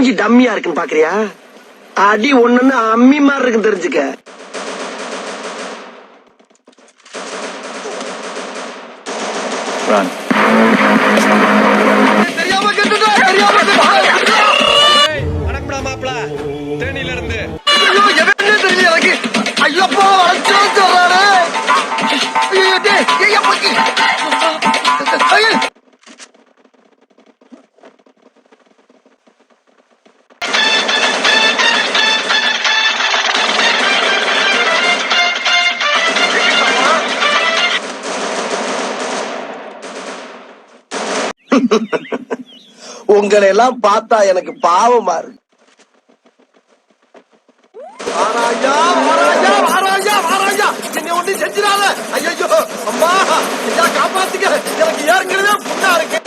மூஞ்சி டம்மியா இருக்குன்னு பாக்குறியா? அடி ஒண்ணுன்னு அம்மி மாதிரி இருக்குன்னு தெரிஞ்சுக்க. வணக்கம்டா மாப்ள, தேனியில இருந்து. தெரியல எனக்கு. ஐயப்பா சொல்றானே. உங்களை எல்லாம் பார்த்தா எனக்கு பாவமா இருக்கு. என்னை ஒண்ணு செஞ்சிடாத. ஐயோ அம்மா, காப்பாத்துக்க. எனக்கு ஏற்கனவே புண்ணா இருக்கு.